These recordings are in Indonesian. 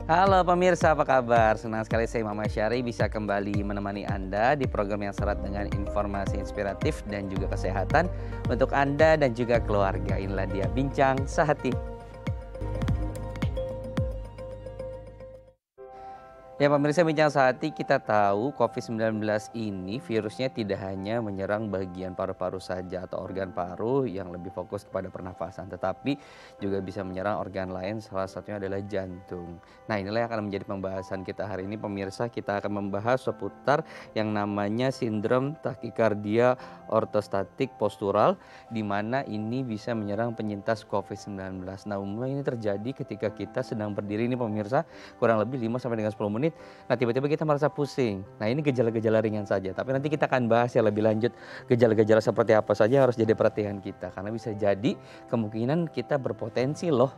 Halo pemirsa, apa kabar? Senang sekali saya Imam Syari bisa kembali menemani Anda di program yang syarat dengan informasi inspiratif dan juga kesehatan untuk Anda dan juga keluarga. Inilah dia Bincang Sehati. Ya pemirsa Bincang Sehati, kita tahu COVID-19 ini virusnya tidak hanya menyerang bagian paru-paru saja atau organ paru yang lebih fokus kepada pernafasan, tetapi juga bisa menyerang organ lain, salah satunya adalah jantung. Nah inilah yang akan menjadi pembahasan kita hari ini pemirsa. Kita akan membahas seputar yang namanya sindrom takikardia ortostatik postural, di mana ini bisa menyerang penyintas COVID-19. Nah umumnya ini terjadi ketika kita sedang berdiri ini pemirsa, kurang lebih 5 sampai dengan 10 menit. Nah tiba-tiba kita merasa pusing. Nah ini gejala-gejala ringan saja. Tapi nanti kita akan bahas ya lebih lanjut gejala-gejala seperti apa saja harus jadi perhatian kita. Karena bisa jadi kemungkinan kita berpotensi loh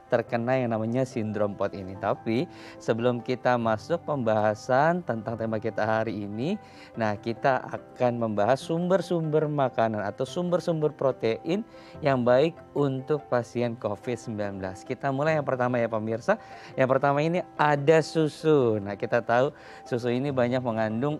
terkena yang namanya sindrom POD ini. Tapi sebelum kita masuk pembahasan tentang tema kita hari ini, nah kita akan membahas sumber-sumber makanan atau sumber-sumber protein yang baik untuk pasien COVID-19. Kita mulai yang pertama ya pemirsa. Yang pertama ini ada susu. Nah kita tahu susu ini banyak mengandung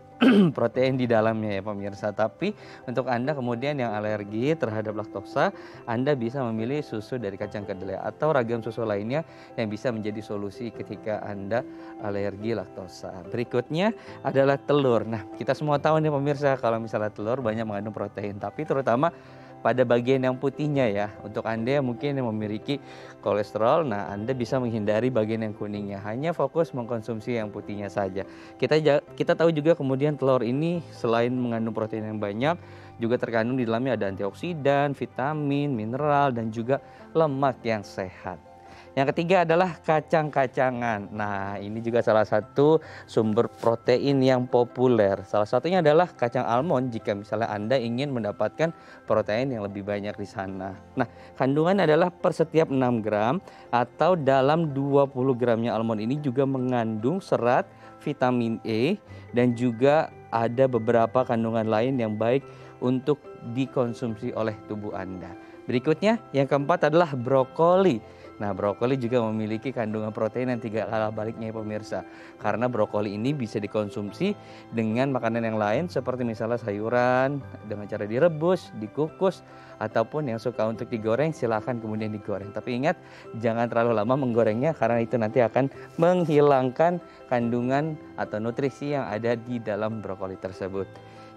protein di dalamnya ya pemirsa. Tapi untuk Anda kemudian yang alergi terhadap laktosa, Anda bisa memilih susu dari kacang kedelai atau ragam susu lainnya yang bisa menjadi solusi ketika Anda alergi laktosa. Berikutnya adalah telur. Nah kita semua tahu nih pemirsa, kalau misalnya telur banyak mengandung protein, tapi terutama pada bagian yang putihnya ya. Untuk Anda yang mungkin yang memiliki kolesterol, nah Anda bisa menghindari bagian yang kuningnya, hanya fokus mengkonsumsi yang putihnya saja. Kita tahu juga kemudian telur ini selain mengandung protein yang banyak, juga terkandung di dalamnya ada antioksidan, vitamin, mineral, dan juga lemak yang sehat. Yang ketiga adalah kacang-kacangan. Nah ini juga salah satu sumber protein yang populer. Salah satunya adalah kacang almond jika misalnya Anda ingin mendapatkan protein yang lebih banyak di sana. Nah kandungan adalah per setiap 6 gram atau dalam 20 gramnya almond ini juga mengandung serat, vitamin E, dan juga ada beberapa kandungan lain yang baik untuk dikonsumsi oleh tubuh Anda. Berikutnya yang keempat adalah brokoli. Nah brokoli juga memiliki kandungan protein yang tidak kalah baliknya ya pemirsa. Karena brokoli ini bisa dikonsumsi dengan makanan yang lain seperti misalnya sayuran dengan cara direbus, dikukus, ataupun yang suka untuk digoreng silahkan kemudian digoreng. Tapi ingat jangan terlalu lama menggorengnya karena itu nanti akan menghilangkan kandungan atau nutrisi yang ada di dalam brokoli tersebut.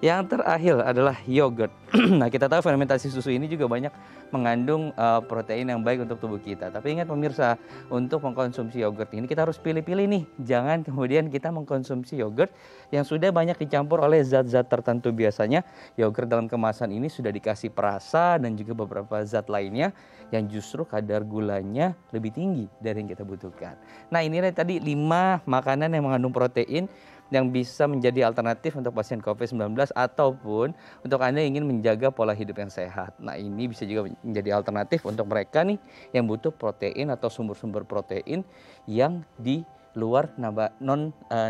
Yang terakhir adalah yogurt. Nah kita tahu fermentasi susu ini juga banyak mengandung protein yang baik untuk tubuh kita. Tapi ingat pemirsa, untuk mengkonsumsi yogurt ini kita harus pilih-pilih nih. Jangan kemudian kita mengkonsumsi yogurt yang sudah banyak dicampur oleh zat-zat tertentu. Biasanya yogurt dalam kemasan ini sudah dikasih perasa dan juga beberapa zat lainnya yang justru kadar gulanya lebih tinggi dari yang kita butuhkan. Nah ini tadi 5 makanan yang mengandung protein yang bisa menjadi alternatif untuk pasien COVID-19 ataupun untuk Anda yang ingin menjaga pola hidup yang sehat. Nah ini bisa juga menjadi alternatif untuk mereka nih yang butuh protein atau sumber-sumber protein yang di luar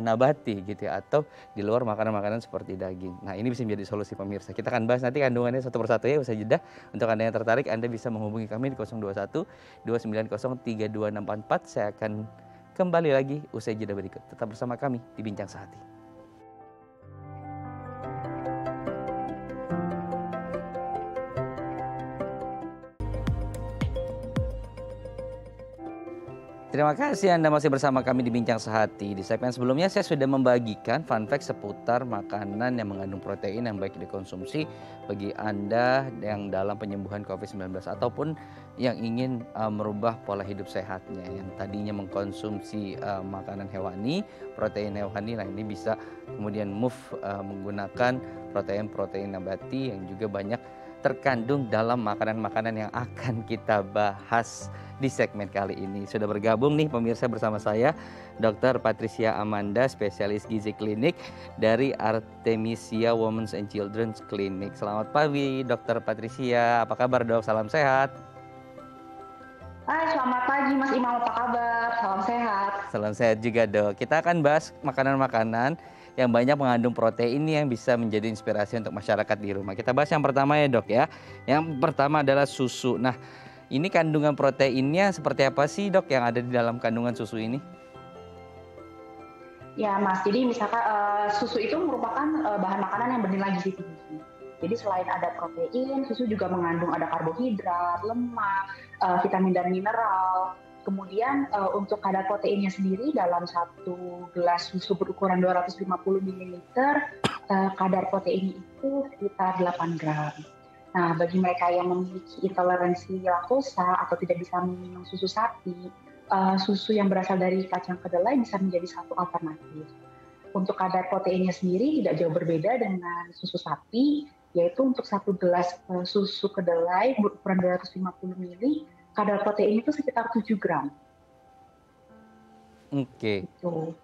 nabati gitu ya, atau di luar makanan-makanan seperti daging. Nah ini bisa menjadi solusi pemirsa. Kita akan bahas nanti kandungannya satu persatu ya usai jeda. Untuk Anda yang tertarik Anda bisa menghubungi kami di 021 290 32644. Saya akan kembali lagi usai jeda berikut. Tetap bersama kami di Bincang Sehati. Terima kasih Anda masih bersama kami di Bincang Sehati. Di segmen sebelumnya saya sudah membagikan fun fact seputar makanan yang mengandung protein yang baik dikonsumsi bagi Anda yang dalam penyembuhan COVID-19 ataupun yang ingin merubah pola hidup sehatnya. Yang tadinya mengkonsumsi makanan hewani, protein hewani, nah ini bisa kemudian move menggunakan protein-protein nabati yang juga banyak terkandung dalam makanan-makanan yang akan kita bahas di segmen kali ini. Sudah bergabung nih pemirsa bersama saya Dr. Patricia Amanda, spesialis gizi klinik dari Artemisia Women's and Children's Clinic. Selamat pagi Dr. Patricia, apa kabar dok? Salam sehat. Hai, selamat pagi Mas Imam, apa kabar? Salam sehat. Salam sehat juga dok. Kita akan bahas makanan-makanan yang banyak mengandung protein yang bisa menjadi inspirasi untuk masyarakat di rumah. Kita bahas yang pertama ya dok ya. Yang pertama adalah susu. Nah ini kandungan proteinnya seperti apa sih dok yang ada di dalam kandungan susu ini? Ya Mas, jadi misalkan susu itu merupakan bahan makanan yang bernilai gizi tinggi. Jadi selain ada protein, susu juga mengandung ada karbohidrat, lemak, vitamin dan mineral. Kemudian untuk kadar proteinnya sendiri dalam satu gelas susu berukuran 250 ml, kadar proteinnya itu sekitar 8 gram. Nah, bagi mereka yang memiliki intoleransi laktosa atau tidak bisa minum susu sapi, susu yang berasal dari kacang kedelai bisa menjadi satu alternatif. Untuk kadar proteinnya sendiri tidak jauh berbeda dengan susu sapi, yaitu untuk satu gelas susu kedelai berukuran 250 ml, kadar protein itu sekitar 7 gram. Oke. Gitu.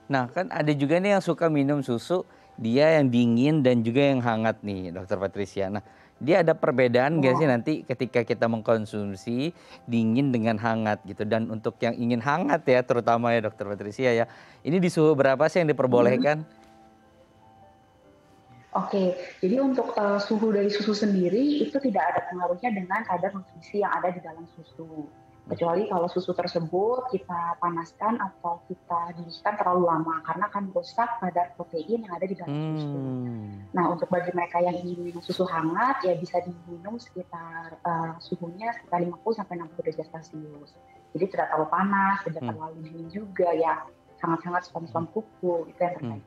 Nah, kan ada juga nih yang suka minum susu, dia yang dingin dan juga yang hangat nih, Dokter Patricia. Nah, dia ada perbedaan nggak sih Ya, nanti ketika kita mengkonsumsi dingin dengan hangat gitu? Dan untuk yang ingin hangat ya, terutama ya Dokter Patricia ya, ini di suhu berapa sih yang diperbolehkan? Oke, jadi untuk suhu dari susu sendiri itu tidak ada pengaruhnya dengan kadar nutrisi yang ada di dalam susu. Kecuali kalau susu tersebut kita panaskan atau kita didihkan terlalu lama karena akan merusak kadar protein yang ada di dalam susu. Nah, untuk bagi mereka yang ingin minum susu hangat ya bisa diminum sekitar suhunya sekitar 50 sampai 60 derajat Celcius. Jadi tidak terlalu panas, tidak terlalu dingin juga ya. Sangat-sangat suam-suam kuku itu yang terbaik.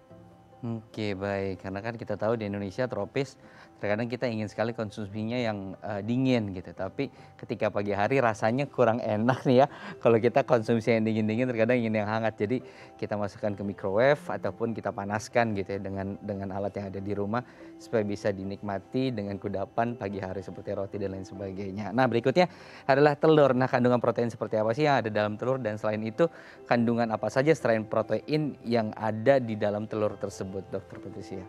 Oke, baik. Karena kan kita tahu di Indonesia tropis, terkadang kita ingin sekali konsumsinya yang dingin gitu. Tapi ketika pagi hari rasanya kurang enak nih ya. Kalau kita konsumsi yang dingin-dingin, terkadang ingin yang hangat. Jadi kita masukkan ke microwave ataupun kita panaskan gitu ya dengan alat yang ada di rumah supaya bisa dinikmati dengan kudapan pagi hari seperti roti dan lain sebagainya. Nah, berikutnya adalah telur. Nah, kandungan protein seperti apa sih yang ada dalam telur, dan selain itu kandungan apa saja selain protein yang ada di dalam telur tersebut, Dokter Patricia?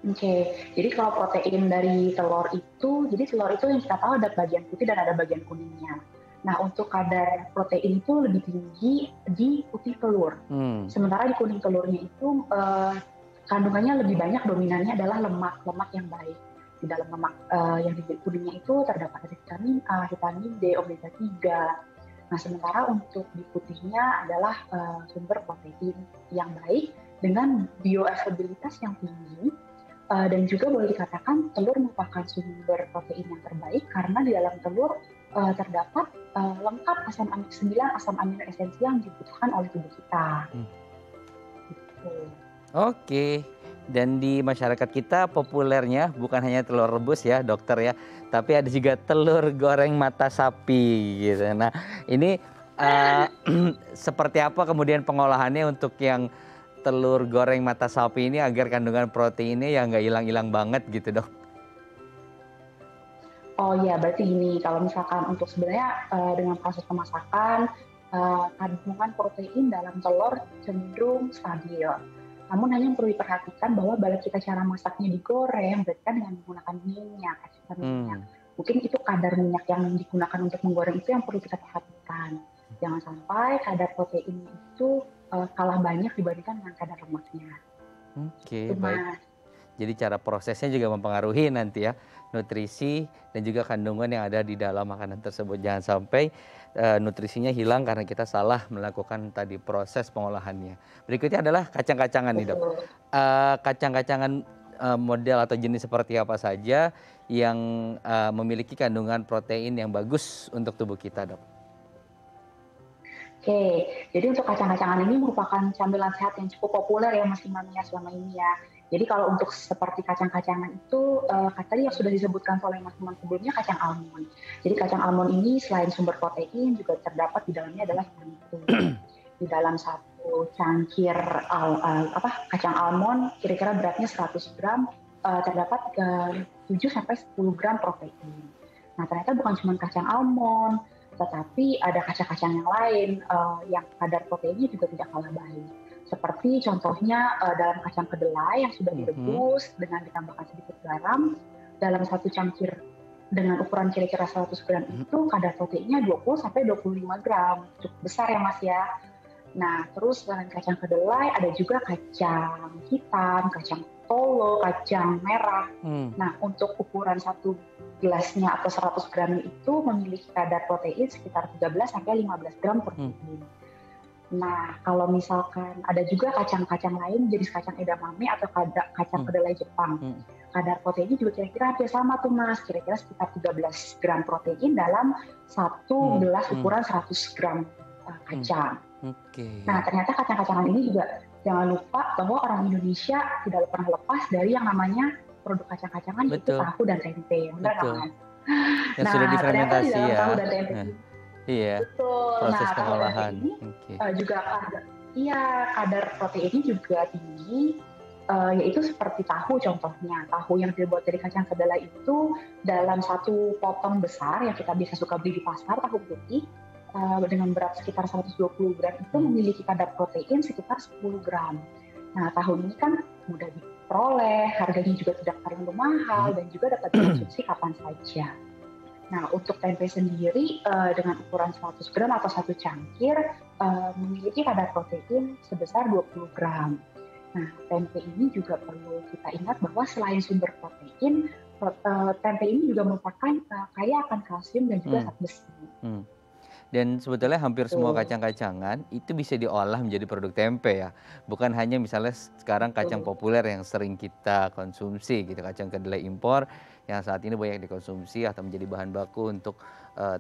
Oke, jadi kalau protein dari telur itu, jadi telur itu yang kita tahu ada bagian putih dan ada bagian kuningnya. Nah, untuk kadar protein itu lebih tinggi di putih telur. Sementara di kuning telurnya itu kandungannya lebih banyak, dominannya adalah lemak yang baik. Di dalam lemak yang di kuningnya itu terdapat vitamin A, vitamin D, omega 3. Nah, sementara untuk di putihnya adalah sumber protein yang baik dengan bioavailabilitas yang tinggi. Dan juga boleh dikatakan telur merupakan sumber protein yang terbaik karena di dalam telur terdapat lengkap asam amino 9 asam amino esensial yang dibutuhkan oleh tubuh kita. Gitu. Oke, dan di masyarakat kita populernya bukan hanya telur rebus ya dokter ya, tapi ada juga telur goreng mata sapi gitu. Nah, ini seperti apa kemudian pengolahannya untuk yang telur goreng mata sapi ini agar kandungan proteinnya ya nggak hilang-hilang banget gitu dok? Oh iya, berarti gini, kalau misalkan untuk sebenarnya dengan proses pemasakan, kandungan protein dalam telur cenderung stabil. Namun hanya yang perlu diperhatikan bahwa bila kita cara masaknya digoreng, berarti kan dengan menggunakan minyak, minyak. Mungkin itu kadar minyak yang digunakan untuk menggoreng itu yang perlu kita perhatikan. Jangan sampai kadar protein itu kalah banyak dibandingkan dengan kadar lemaknya. Oke, baik. Jadi cara prosesnya juga mempengaruhi nanti ya nutrisi dan juga kandungan yang ada di dalam makanan tersebut. Jangan sampai nutrisinya hilang karena kita salah melakukan tadi proses pengolahannya. Berikutnya adalah kacang-kacangan nih dok. Kacang-kacangan model atau jenis seperti apa saja yang memiliki kandungan protein yang bagus untuk tubuh kita dok? Oke, jadi untuk kacang-kacangan ini merupakan camilan sehat yang cukup populer ya Mas Imam ya selama ini ya. Jadi kalau untuk seperti kacang-kacangan itu, tadi yang sudah disebutkan oleh Mas Imam sebelumnya kacang almond. Jadi kacang almond ini selain sumber protein juga terdapat di dalamnya adalah vitamin. Di dalam satu cangkir kacang almond kira-kira beratnya 100 gram terdapat 7 sampai 10 gram protein. Nah ternyata bukan cuma kacang almond, tetapi ada kacang-kacang yang lain yang kadar proteinnya juga tidak kalah baik. Seperti contohnya dalam kacang kedelai yang sudah direbus dengan ditambahkan sedikit garam, dalam satu cangkir dengan ukuran kira-kira 100 gram itu kadar proteinnya 20 sampai 25 gram. Cukup besar ya Mas ya. Nah, terus selain kacang kedelai ada juga kacang hitam, kacang tolo, kacang merah. Nah, untuk ukuran satu gelasnya atau 100 gram itu memiliki kadar protein sekitar 13 sampai 15 gram protein. Nah, kalau misalkan ada juga kacang-kacang lain, jenis kacang edamame atau kacang Hmm, kedelai Jepang. hmm, Kadar proteinnya juga kira-kira hampir sama tuh Mas, kira-kira sekitar 13 gram protein dalam satu hmm, gelas hmm, ukuran 100 gram hmm. kacang. Oke. Nah, ternyata kacang-kacangan ini juga jangan lupa bahwa orang Indonesia tidak pernah lepas dari yang namanya produk kacang-kacangan yaitu Betul, tahu dan tempe. Benar nggak betul. Mas? Yang sudah Nah, ternyata di difermentasi dalam tahu ya. dan tempe Nah, ini iya, betul. proses Nah, tahu dan tempe pengolahan. ini Oke. juga iya kadar proteinnya juga tinggi. Yaitu seperti tahu contohnya. Tahu yang dibuat dari kacang kedelai itu dalam satu potong besar yang kita bisa suka beli di pasar, tahu putih, dengan berat sekitar 120 gram itu Hmm, memiliki kadar protein sekitar 10 gram. Nah, tahu ini kan mudah diperoleh, harganya juga tidak terlalu mahal, dan juga dapat dikonsumsi kapan saja. Nah, untuk tempe sendiri dengan ukuran 100 gram atau satu cangkir memiliki kadar protein sebesar 20 gram. Nah, tempe ini juga perlu kita ingat bahwa selain sumber protein, tempe ini juga merupakan kaya akan kalsium dan juga hmm, zat besi. hmm. Dan sebetulnya hampir semua Tuh, kacang-kacangan itu bisa diolah menjadi produk tempe ya. Bukan hanya misalnya sekarang kacang tuh. populer yang sering kita konsumsi gitu, kacang kedelai impor yang saat ini banyak dikonsumsi atau menjadi bahan baku untuk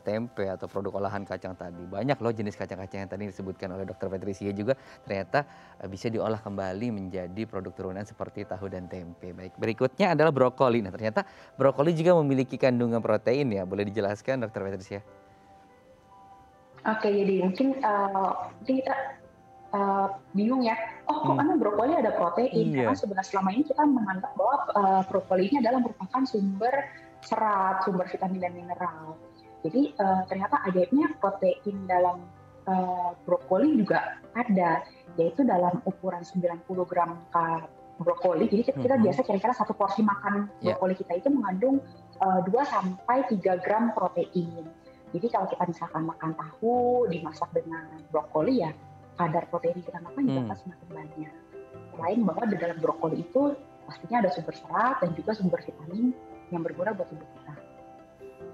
tempe atau produk olahan kacang tadi. Banyak loh jenis kacang-kacang yang tadi disebutkan oleh Dokter Patricia juga ternyata bisa diolah kembali menjadi produk turunan seperti tahu dan tempe. Baik, berikutnya adalah brokoli. Nah, ternyata brokoli juga memiliki kandungan protein ya. Boleh dijelaskan Dokter Patricia? Oke, jadi mungkin kita bingung ya, oh kok Hmm, emang brokoli ada protein? Karena iya. sebenarnya selama ini kita menganggap bahwa brokoli ini adalah merupakan sumber serat, sumber vitamin dan mineral. Jadi ternyata ajaibnya protein dalam brokoli juga ada, yaitu dalam ukuran 90 gram brokoli. Jadi kita Mhm, biasa kira-kira satu porsi makan ya, brokoli kita itu mengandung 2 sampai 3 gram protein. Jadi kalau kita misalkan makan tahu dimasak dengan brokoli ya kadar protein yang kita makan juga hmm, akan semakin banyak. Selain bahwa di dalam brokoli itu pastinya ada sumber serat dan juga sumber vitamin yang berguna buat tubuh kita.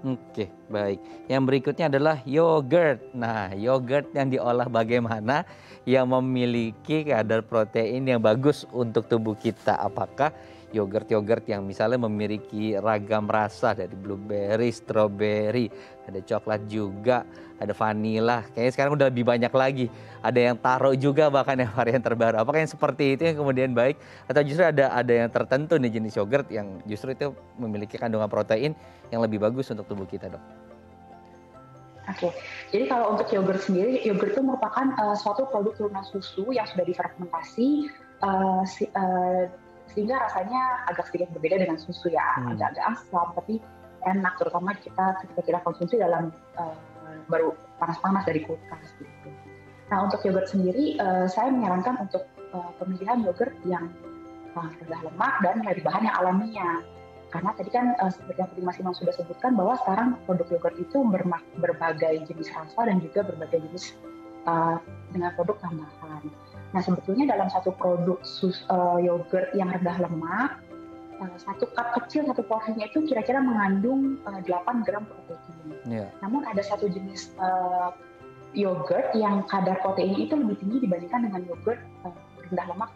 oke, baik. Yang berikutnya adalah yogurt. Nah, yogurt yang diolah bagaimana yang memiliki kadar protein yang bagus untuk tubuh kita? Apakah yogurt-yogurt yang misalnya memiliki ragam rasa dari blueberry, strawberry, ada coklat juga, ada vanilla. Kayaknya sekarang udah lebih banyak lagi. Ada yang taro juga bahkan yang varian terbaru. Apakah yang seperti itu yang kemudian baik atau justru ada yang tertentu nih jenis yogurt yang justru itu memiliki kandungan protein yang lebih bagus untuk tubuh kita, Dok? Oke, jadi kalau untuk yogurt sendiri, yogurt itu merupakan suatu produk turunan susu yang sudah difermentasi sehingga rasanya agak sedikit berbeda dengan susu ya, Hmm, agak-agak asam tapi enak terutama kita ketika kita konsumsi dalam baru panas-panas dari kulkas gitu. Nah untuk yogurt sendiri, saya menyarankan untuk pemilihan yogurt yang rendah lemak dan dari bahan yang alamiah. Karena tadi kan seperti yang tadi Mas Imam sudah sebutkan bahwa sekarang produk yogurt itu berbagai jenis rasa dan juga berbagai jenis dengan produk tambahan. Nah sebetulnya dalam satu produk yogurt yang rendah lemak, satu cup kecil satu porsinya itu kira-kira mengandung 8 gram protein. ya. Namun ada satu jenis yogurt yang kadar proteinnya itu lebih tinggi dibandingkan dengan yogurt rendah lemak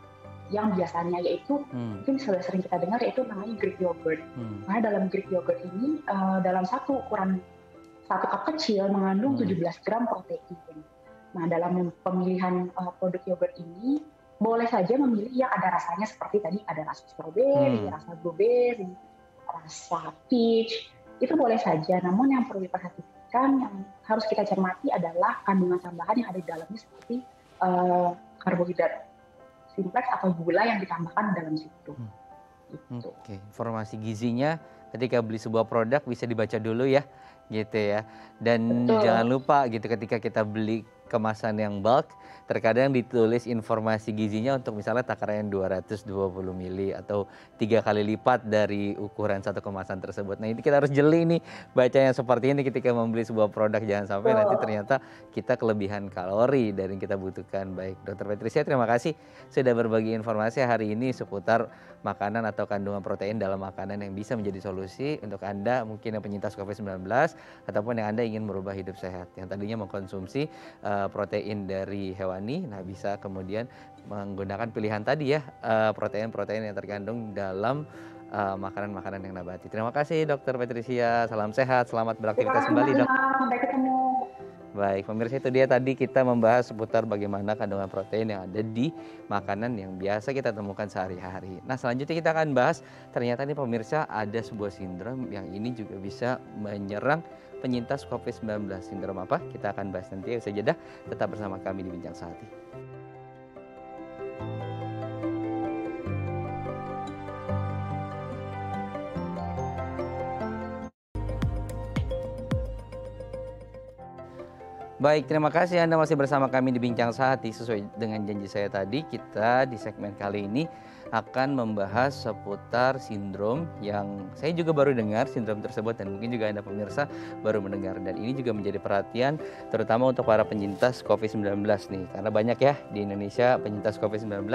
yang biasanya, yaitu Hmm, mungkin sudah sering kita dengar, yaitu namanya Greek yogurt. hmm, Karena dalam Greek yogurt ini dalam satu ukuran satu cup kecil mengandung hmm, 17 gram protein. Nah dalam pemilihan produk yogurt ini boleh saja memilih yang ada rasanya seperti tadi ada rasa strawberry, hmm. rasa blueberry, rasa peach, itu boleh saja. Namun yang perlu diperhatikan, yang harus kita cermati adalah kandungan tambahan yang ada di dalamnya seperti karbohidrat simplex atau gula yang ditambahkan dalam situ. Gitu. Oke, informasi gizinya ketika beli sebuah produk bisa dibaca dulu ya, gitu ya. Dan jangan Betul. lupa gitu ketika kita beli kemasan yang bulk, terkadang ditulis informasi gizinya untuk misalnya takaran 220 mili atau 3 kali lipat dari ukuran satu kemasan tersebut. Nah ini kita harus jeli nih baca yang seperti ini ketika membeli sebuah produk, jangan sampai nanti Betul. ternyata kita kelebihan kalori dari yang kita butuhkan. Baik, Dokter Patricia terima kasih sudah berbagi informasi hari ini seputar makanan atau kandungan protein dalam makanan yang bisa menjadi solusi untuk Anda mungkin yang penyintas COVID-19 ataupun yang Anda ingin merubah hidup sehat. Yang tadinya mengkonsumsi protein dari hewani, nah bisa kemudian menggunakan pilihan tadi ya, protein-protein yang terkandung dalam makanan-makanan yang nabati. Terima kasih Dokter Patricia, salam sehat, selamat Terima beraktivitas kasih Mas kembali Dok. Imam, sampai ketemu. Baik, pemirsa itu dia tadi kita membahas seputar bagaimana kandungan protein yang ada di makanan yang biasa kita temukan sehari-hari. Nah, selanjutnya kita akan bahas ternyata nih pemirsa ada sebuah sindrom yang ini juga bisa menyerang penyintas COVID-19. Sindrom apa? Kita akan bahas nanti. Usai jeda, tetap bersama kami di Bincang Sehati. Baik, terima kasih Anda masih bersama kami di Bincang Sehati. Sesuai dengan janji saya tadi, kita di segmen kali ini akan membahas seputar sindrom yang saya juga baru dengar sindrom tersebut dan mungkin juga Anda pemirsa baru mendengar. Dan ini juga menjadi perhatian terutama untuk para penyintas COVID-19 nih. Karena banyak ya di Indonesia penyintas COVID-19.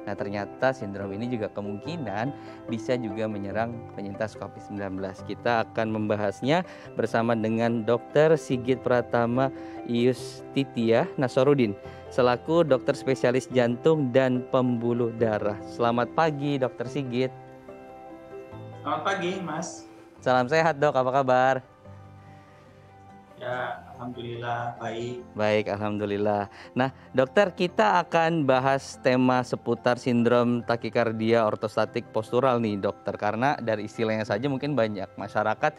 Nah, ternyata sindrom ini juga kemungkinan bisa juga menyerang penyintas COVID-19. Kita akan membahasnya bersama dengan Dr. Sigit Pratama Yustitia Nasarudin selaku dokter spesialis jantung dan pembuluh darah. Selamat pagi Dokter Sigit. Selamat pagi Mas. Salam sehat Dok, apa kabar? Ya, alhamdulillah baik. Baik, alhamdulillah. Nah, dokter, kita akan bahas tema seputar sindrom takikardia ortostatik postural nih, dokter. Karena dari istilahnya saja mungkin banyak masyarakat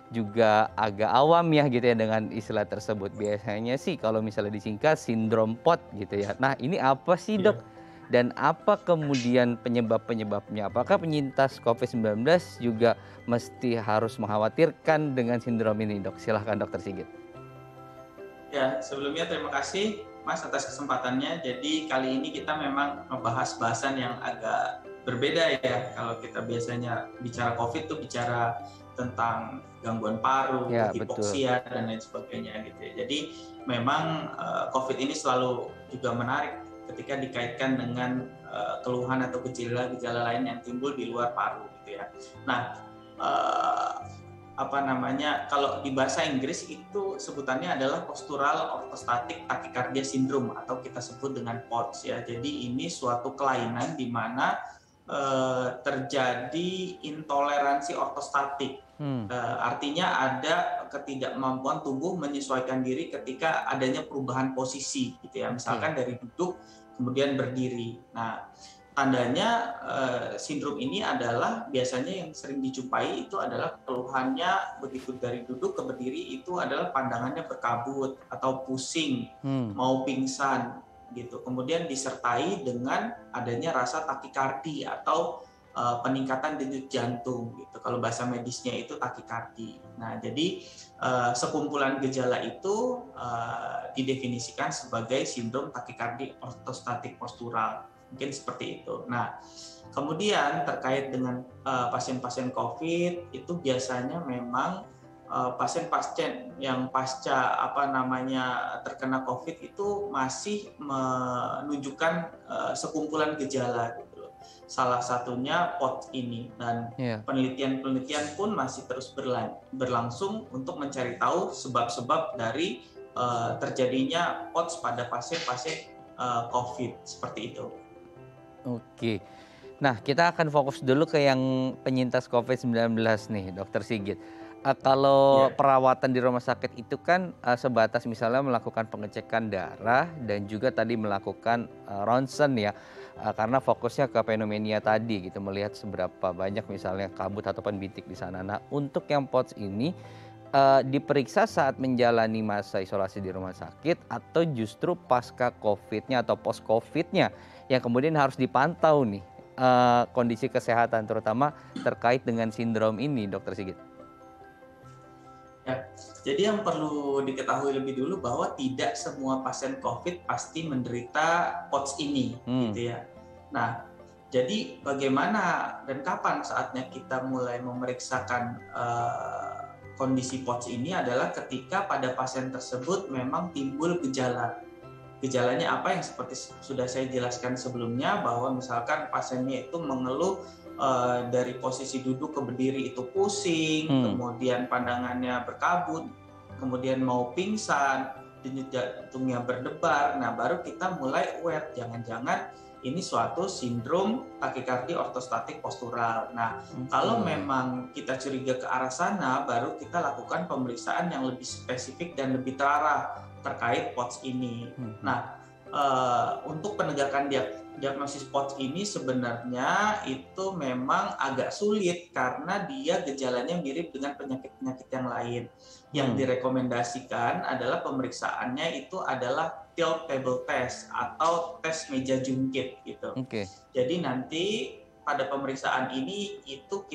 juga agak awam ya gitu ya dengan istilah tersebut. Biasanya sih kalau misalnya disingkat sindrom POT gitu ya. Nah, ini apa sih, Dok? Dan apa kemudian penyebab-penyebabnya? Apakah penyintas COVID-19 juga mesti harus mengkhawatirkan dengan sindrom ini, Dok? Silahkan Dokter Sigit. Ya, sebelumnya terima kasih Mas atas kesempatannya. Jadi kali ini kita memang membahas bahasan yang agak berbeda ya. Kalau kita biasanya bicara COVID itu bicara tentang gangguan paru, hipoksia dan lain sebagainya gitu ya. Jadi memang COVID ini selalu juga menarik ketika dikaitkan dengan keluhan atau gejala-gejala lain yang timbul di luar paru gitu ya. Nah, kalau di bahasa Inggris itu sebutannya adalah postural orthostatic tachycardia syndrome atau kita sebut dengan POTS ya. Jadi ini suatu kelainan di mana terjadi intoleransi ortostatik. Artinya ada ketidakmampuan tubuh menyesuaikan diri ketika adanya perubahan posisi gitu ya. Misalkan dari duduk kemudian berdiri. Nah, tandanya sindrom ini adalah biasanya yang sering dijumpai itu adalah keluhannya begitu dari duduk ke berdiri itu adalah pandangannya berkabut atau pusing, mau pingsan gitu. Kemudian disertai dengan adanya rasa takikardi atau peningkatan denyut jantung gitu. Kalau bahasa medisnya itu takikardi. Nah, jadi sekumpulan gejala itu didefinisikan sebagai sindrom takikardi ortostatik postural. Mungkin seperti itu. Nah, kemudian terkait dengan pasien-pasien COVID itu biasanya memang pasien-pasien yang pasca terkena COVID itu masih menunjukkan sekumpulan gejala gitu loh. Salah satunya POTS ini dan penelitian-penelitian pun masih terus berlangsung untuk mencari tahu sebab-sebab dari terjadinya POTS pada pasien-pasien COVID seperti itu. Oke. Nah, kita akan fokus dulu ke yang penyintas COVID-19 nih, Dokter Sigit. Kalau perawatan di rumah sakit itu kan sebatas misalnya melakukan pengecekan darah dan juga tadi melakukan ronsen ya. Karena fokusnya ke pneumonia tadi gitu, melihat seberapa banyak misalnya kabut ataupun bintik di sana. Nah, untuk yang POTS ini diperiksa saat menjalani masa isolasi di rumah sakit atau justru pasca COVID-nya atau post COVID-nya yang kemudian harus dipantau nih kondisi kesehatan terutama terkait dengan sindrom ini, Dokter Sigit. Ya, jadi yang perlu diketahui lebih dulu bahwa tidak semua pasien COVID pasti menderita POTS ini, gitu ya. Nah, jadi bagaimana dan kapan saatnya kita mulai memeriksakan kondisi POTS ini adalah ketika pada pasien tersebut memang timbul gejala. Gejalanya apa yang seperti sudah saya jelaskan sebelumnya bahwa misalkan pasiennya itu mengeluh dari posisi duduk ke berdiri itu pusing, kemudian pandangannya berkabut, kemudian mau pingsan, denyut jantungnya berdebar, nah baru kita mulai aware, jangan-jangan ini suatu sindrom takikardi ortostatik postural. Nah, kalau memang kita curiga ke arah sana, baru kita lakukan pemeriksaan yang lebih spesifik dan lebih terarah terkait POTS ini. Nah, untuk penegakan diagnosis POTS ini sebenarnya itu memang agak sulit karena dia gejalanya mirip dengan penyakit-penyakit yang lain. Yang direkomendasikan adalah pemeriksaannya itu adalah tilt table test atau tes meja jungkit gitu. Jadi nanti pada pemeriksaan ini itu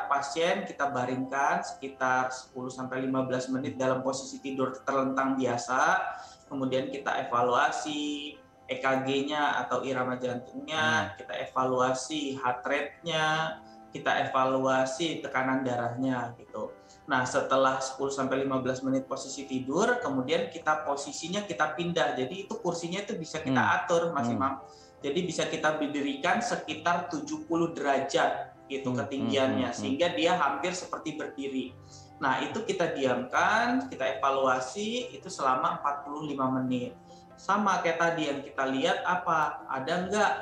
pasien kita baringkan sekitar 10-15 menit dalam posisi tidur terlentang biasa, kemudian kita evaluasi EKG-nya atau irama jantungnya, kita evaluasi heart rate-nya, kita evaluasi tekanan darahnya gitu. Nah, setelah 10-15 menit posisi tidur, kemudian posisinya kita pindah. Jadi itu kursinya itu bisa kita atur, Mas Imam. Jadi bisa kita berdirikan sekitar 70 derajat gitu ketinggiannya, sehingga dia hampir seperti berdiri. Nah, itu kita diamkan, kita evaluasi itu selama 45 menit. Sama kayak tadi yang kita lihat ada nggak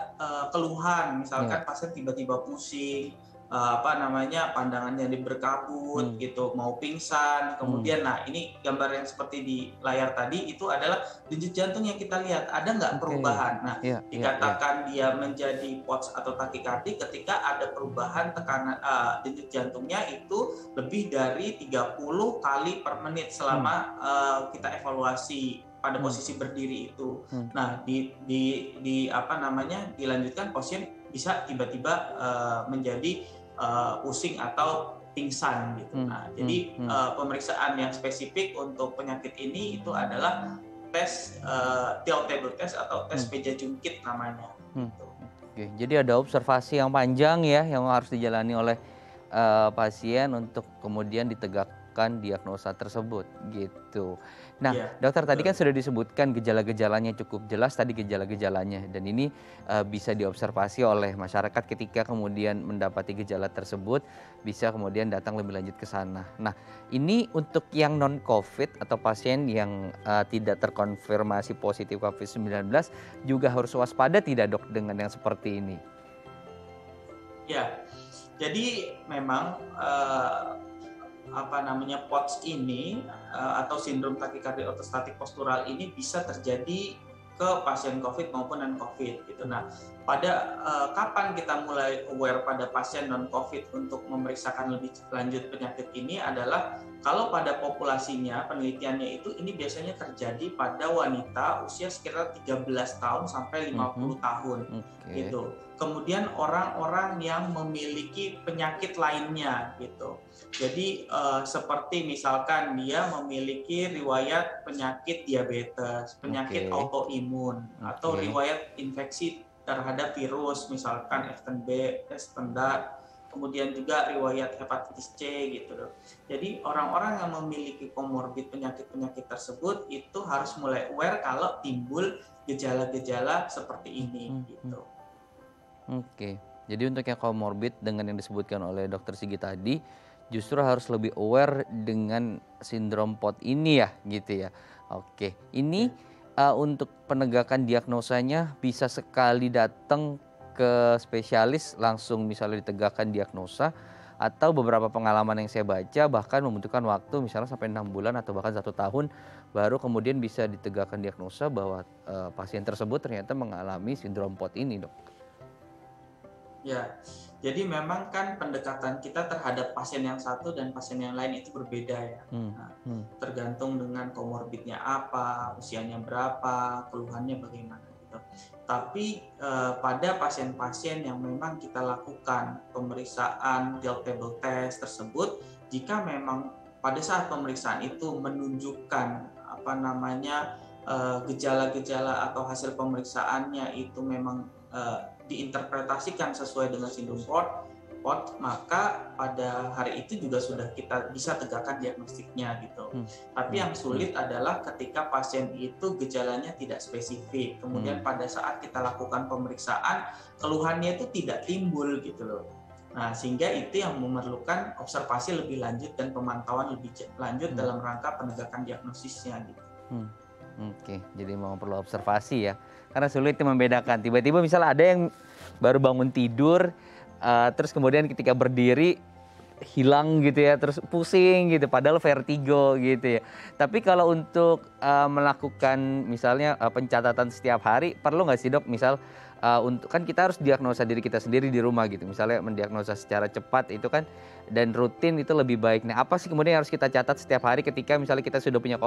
keluhan, misalkan pasien tiba-tiba pusing, pandangannya berkabut gitu, mau pingsan, kemudian ini gambar yang seperti di layar tadi itu adalah denyut jantung yang kita lihat, ada nggak perubahan. Nah, dikatakan dia menjadi POTS atau takikardi ketika ada perubahan tekanan denyut jantungnya itu lebih dari 30 kali per menit selama kita evaluasi pada posisi berdiri itu. Nah, dilanjutkan pasien bisa tiba-tiba menjadi pusing atau pingsan gitu. Nah, jadi pemeriksaan yang spesifik untuk penyakit ini itu adalah tes tilt table test atau tes meja jungkit namanya. Gitu. Oke, jadi ada observasi yang panjang ya yang harus dijalani oleh pasien untuk kemudian ditegakkan diagnosa tersebut gitu. Nah, dokter tadi kan sudah disebutkan gejala-gejalanya cukup jelas tadi gejala-gejalanya, dan ini bisa diobservasi oleh masyarakat ketika kemudian mendapati gejala tersebut bisa kemudian datang lebih lanjut ke sana. Nah, ini untuk yang non-COVID atau pasien yang tidak terkonfirmasi positif COVID-19 juga harus waspada tidak dok dengan yang seperti ini? Ya, jadi memang POTS ini atau sindrom takikardi ortostatik postural ini bisa terjadi ke pasien COVID maupun non-COVID gitu. Nah, pada kapan kita mulai aware pada pasien non-COVID untuk memeriksakan lebih lanjut penyakit ini adalah kalau pada populasinya penelitiannya itu ini biasanya terjadi pada wanita usia sekitar 13 tahun sampai 50 tahun gitu. Kemudian orang-orang yang memiliki penyakit lainnya gitu. Jadi seperti misalkan dia memiliki riwayat penyakit diabetes, penyakit autoimun, atau riwayat infeksi terhadap virus, misalkan Epstein-Barr, kemudian juga riwayat hepatitis C gitu. Jadi orang-orang yang memiliki komorbid penyakit-penyakit tersebut itu harus mulai aware kalau timbul gejala-gejala seperti ini gitu. Oke, jadi untuk yang komorbid dengan yang disebutkan oleh Dokter Sigi tadi, justru harus lebih aware dengan sindrom POTS ini ya, gitu ya. Oke, ini untuk penegakan diagnosanya bisa sekali datang ke spesialis langsung misalnya ditegakkan diagnosa, atau beberapa pengalaman yang saya baca bahkan membutuhkan waktu misalnya sampai 6 bulan atau bahkan 1 tahun baru kemudian bisa ditegakkan diagnosa bahwa pasien tersebut ternyata mengalami sindrom POTS ini, dok. Ya, jadi memang kan pendekatan kita terhadap pasien yang satu dan pasien yang lain itu berbeda ya. Tergantung dengan komorbidnya apa, usianya berapa, keluhannya bagaimana gitu. Tapi pada pasien-pasien yang memang kita lakukan pemeriksaan tilt table test tersebut, jika memang pada saat pemeriksaan itu menunjukkan gejala-gejala atau hasil pemeriksaannya itu memang diinterpretasikan sesuai dengan sindrom POTS, maka pada hari itu juga sudah kita bisa tegakkan diagnostiknya gitu. Tapi yang sulit adalah ketika pasien itu gejalanya tidak spesifik, kemudian pada saat kita lakukan pemeriksaan keluhannya itu tidak timbul gitu loh. Nah, sehingga itu yang memerlukan observasi lebih lanjut dan pemantauan lebih lanjut dalam rangka penegakan diagnosisnya gitu. Oke, jadi memang perlu observasi ya. Karena sulit membedakan. Tiba-tiba misalnya ada yang baru bangun tidur, terus kemudian ketika berdiri hilang gitu ya, terus pusing gitu, padahal vertigo gitu ya. Tapi kalau untuk melakukan misalnya pencatatan setiap hari, perlu nggak sih dok? Misal untuk kan kita harus diagnosa diri kita sendiri di rumah gitu. Misalnya mendiagnosa secara cepat itu kan dan rutin itu lebih baik. Nah, apa sih kemudian yang harus kita catat setiap hari ketika misalnya kita sudah punya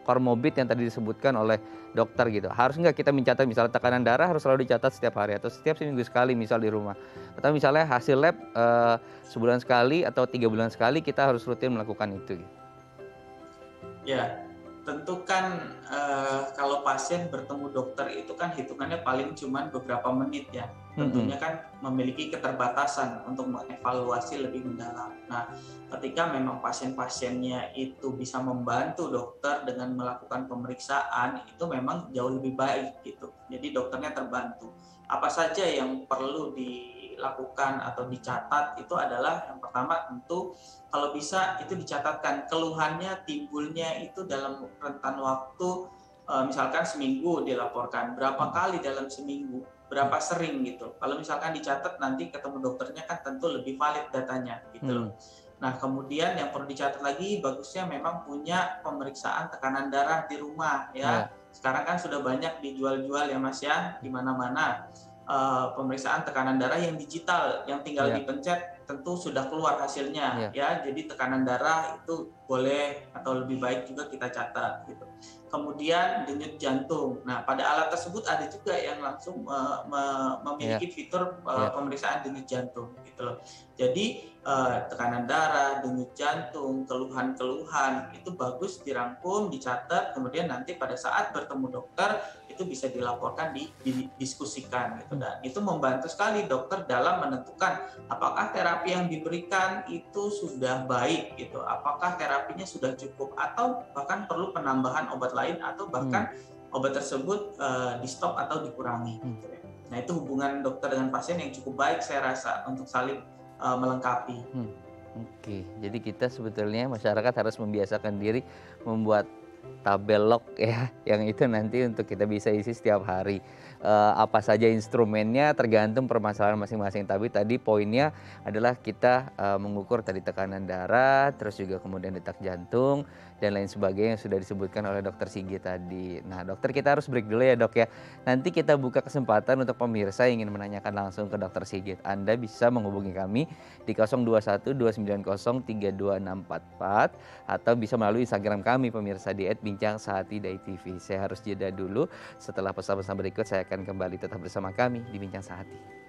komorbid yang tadi disebutkan oleh dokter gitu. Harus nggak kita mencatat misalnya tekanan darah harus selalu dicatat setiap hari atau setiap seminggu sekali misal di rumah. Atau misalnya hasil lab sebulan sekali atau 3 bulan sekali kita harus rutin melakukan itu gitu. Ya, tentu kan kalau pasien bertemu dokter itu kan hitungannya paling cuma beberapa menit ya. Tentunya kan memiliki keterbatasan untuk mengevaluasi lebih mendalam. Nah, ketika memang pasien-pasiennya itu bisa membantu dokter dengan melakukan pemeriksaan, itu memang jauh lebih baik gitu. Jadi dokternya terbantu. Apa saja yang perlu dilakukan atau dicatat itu adalah yang pertama tentu kalau bisa itu dicatatkan keluhannya timbulnya itu dalam rentan waktu misalkan seminggu dilaporkan, berapa kali dalam seminggu, berapa sering gitu. Kalau misalkan dicatat nanti ketemu dokternya kan tentu lebih valid datanya gitu loh. Nah, kemudian yang perlu dicatat lagi bagusnya memang punya pemeriksaan tekanan darah di rumah ya. Sekarang kan sudah banyak dijual-jual ya Mas ya di mana-mana. Pemeriksaan tekanan darah yang digital yang tinggal dipencet tentu sudah keluar hasilnya ya. Jadi tekanan darah itu boleh atau lebih baik juga kita catat gitu. Kemudian denyut jantung. Nah, pada alat tersebut ada juga yang langsung memiliki fitur pemeriksaan denyut jantung gitu loh. Jadi tekanan darah, denyut jantung, keluhan-keluhan itu bagus dirangkum, dicatat, kemudian nanti pada saat bertemu dokter itu bisa dilaporkan, didiskusikan gitu. Dan itu membantu sekali dokter dalam menentukan apakah terapi yang diberikan itu sudah baik gitu, apakah terapinya sudah cukup atau bahkan perlu penambahan obat lain atau bahkan obat tersebut di stop atau dikurangi gitu ya. Nah, itu hubungan dokter dengan pasien yang cukup baik saya rasa untuk saling melengkapi. Oke, jadi kita sebetulnya masyarakat harus membiasakan diri membuat tabel log ya, yang itu nanti untuk kita bisa isi setiap hari. Apa saja instrumennya tergantung permasalahan masing-masing. Tapi tadi poinnya adalah kita mengukur tadi tekanan darah, terus juga kemudian detak jantung dan lain sebagainya yang sudah disebutkan oleh Dokter Sigit tadi. Nah, dokter kita harus break dulu ya dok ya. Nanti kita buka kesempatan untuk pemirsa yang ingin menanyakan langsung ke Dokter Sigit. Anda bisa menghubungi kami di 021 290 32644 atau bisa melalui Instagram kami pemirsa di @bincang-sehati.tv. Saya harus jeda dulu. Setelah pesan-pesan berikut saya akan kembali, tetap bersama kami di Bincang Sehati.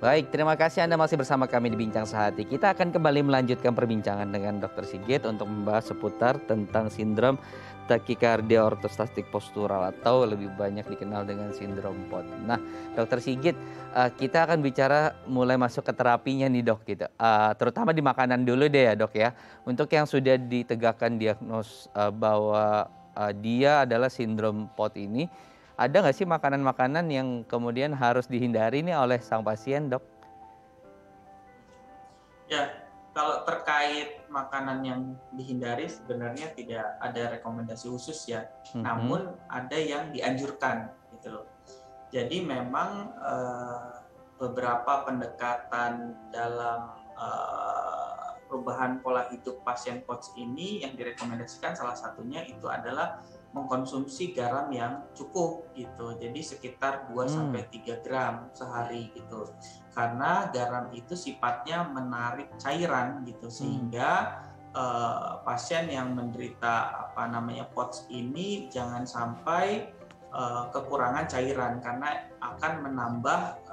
Baik, terima kasih Anda masih bersama kami di Bincang Sehati. Kita akan kembali melanjutkan perbincangan dengan Dr. Sigit untuk membahas seputar tentang sindrom takikardia ortostastik postural atau lebih banyak dikenal dengan sindrom POT. Nah, Dr. Sigit, kita akan bicara mulai masuk ke terapinya nih dok gitu. Terutama di makanan dulu deh ya dok ya. Untuk yang sudah ditegakkan diagnos bahwa dia adalah sindrom POT ini, ada nggak sih makanan-makanan yang kemudian harus dihindari nih oleh sang pasien, dok? Ya, kalau terkait makanan yang dihindari sebenarnya tidak ada rekomendasi khusus ya. Namun ada yang dianjurkan gitu loh. Jadi memang beberapa pendekatan dalam perubahan pola hidup pasien POTS ini yang direkomendasikan salah satunya itu adalah mengkonsumsi garam yang cukup gitu. Jadi sekitar 2-3 gram sehari gitu. Karena garam itu sifatnya menarik cairan gitu sehingga pasien yang menderita POTS ini jangan sampai kekurangan cairan karena akan menambah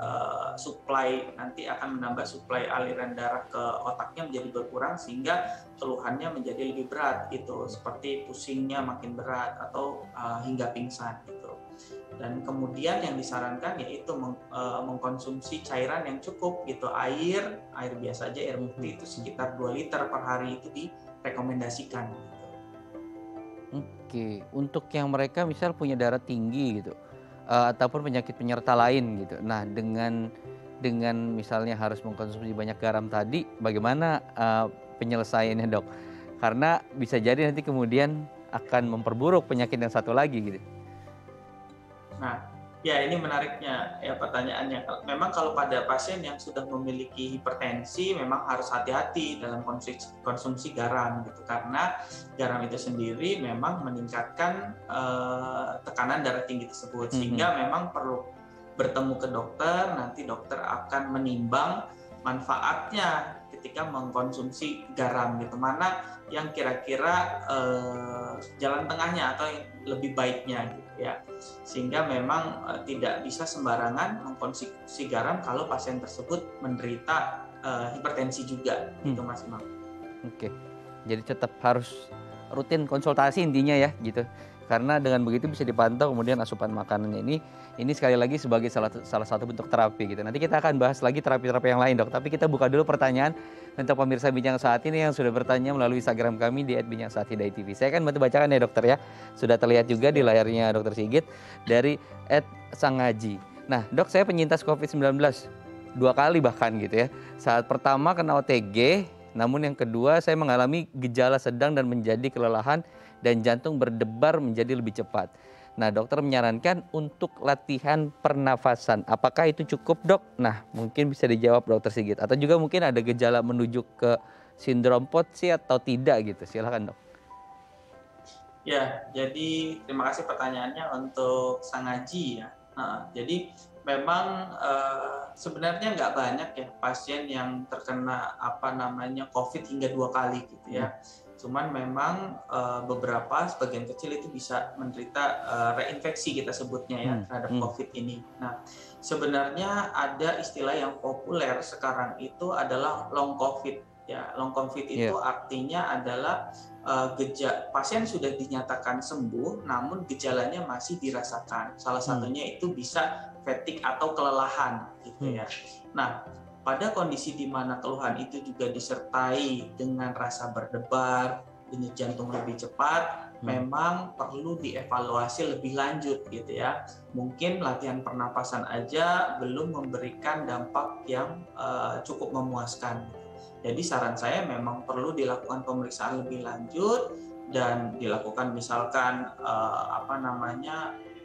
nanti akan menambah suplai aliran darah ke otaknya menjadi berkurang sehingga keluhannya menjadi lebih berat gitu, seperti pusingnya makin berat atau hingga pingsan gitu. Dan kemudian yang disarankan yaitu mengkonsumsi cairan yang cukup gitu, air biasa aja, air putih itu sekitar 2 liter per hari itu direkomendasikan gitu. Oke, untuk yang mereka misal punya darah tinggi gitu, ataupun penyakit penyerta lain gitu. Nah, dengan misalnya harus mengkonsumsi banyak garam tadi, bagaimana penyelesaiannya, Dok? Karena bisa jadi nanti kemudian akan memperburuk penyakit yang satu lagi gitu. Nah, ya ini menariknya ya pertanyaannya. Memang kalau pada pasien yang sudah memiliki hipertensi memang harus hati-hati dalam konsumsi garam gitu, karena garam itu sendiri memang meningkatkan tekanan darah tinggi tersebut, sehingga memang perlu bertemu ke dokter. Nanti dokter akan menimbang manfaatnya ketika mengkonsumsi garam gitu, mana yang kira-kira jalan tengahnya atau yang lebih baiknya gitu ya, sehingga memang tidak bisa sembarangan mengkonsumsi garam kalau pasien tersebut menderita hipertensi juga gitu, Mas Imam. Oke, jadi tetap harus rutin konsultasi intinya ya gitu, karena dengan begitu bisa dipantau kemudian asupan makanannya ini sekali lagi sebagai salah satu bentuk terapi gitu. Nanti kita akan bahas lagi terapi-terapi yang lain, Dok. Tapi kita buka dulu pertanyaan untuk pemirsa Bincang Saat ini yang sudah bertanya melalui Instagram kami di @bincangsaat_hidayah_tv. Saya akan bantu bacakan ya, Dokter ya. Sudah terlihat juga di layarnya Dokter Sigit dari @sangaji. Nah, Dok, saya penyintas COVID-19 2 kali bahkan gitu ya. Saat pertama kena OTG, namun yang kedua saya mengalami gejala sedang dan menjadi kelelahan dan jantung berdebar menjadi lebih cepat. Nah, dokter menyarankan untuk latihan pernafasan. Apakah itu cukup, Dok? Nah, mungkin bisa dijawab Dokter Sigit. Atau juga mungkin ada gejala menuju ke sindrom POTS atau tidak gitu. Silakan, Dok. Ya, jadi terima kasih pertanyaannya untuk Sangaji ya. Jadi memang sebenarnya nggak banyak ya pasien yang terkena COVID hingga 2 kali gitu ya. Cuman memang beberapa sebagian kecil itu bisa menderita reinfeksi kita sebutnya ya terhadap COVID ini. Nah, sebenarnya ada istilah yang populer sekarang itu adalah long COVID ya. Long COVID itu artinya adalah pasien sudah dinyatakan sembuh namun gejalanya masih dirasakan. Salah satunya itu bisa fatigue atau kelelahan gitu ya. Nah, pada kondisi di mana keluhan itu juga disertai dengan rasa berdebar, denyut jantung lebih cepat, memang perlu dievaluasi lebih lanjut gitu ya. Mungkin latihan pernapasan aja belum memberikan dampak yang cukup memuaskan. Jadi saran saya memang perlu dilakukan pemeriksaan lebih lanjut dan dilakukan misalkan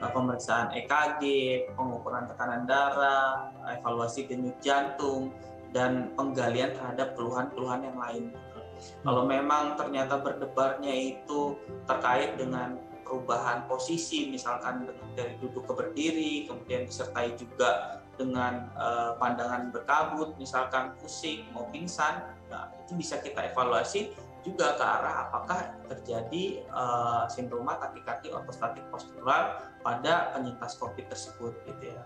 pemeriksaan EKG, pengukuran tekanan darah, evaluasi denyut jantung, dan penggalian terhadap keluhan-keluhan yang lain. Kalau memang ternyata berdebarnya itu terkait dengan perubahan posisi, misalkan dari duduk ke berdiri, kemudian disertai juga dengan pandangan berkabut, misalkan pusing, mau pingsan, nah, itu bisa kita evaluasi juga ke arah apakah terjadi sindroma takikardia ortostatik postural pada penyintas COVID tersebut gitu ya.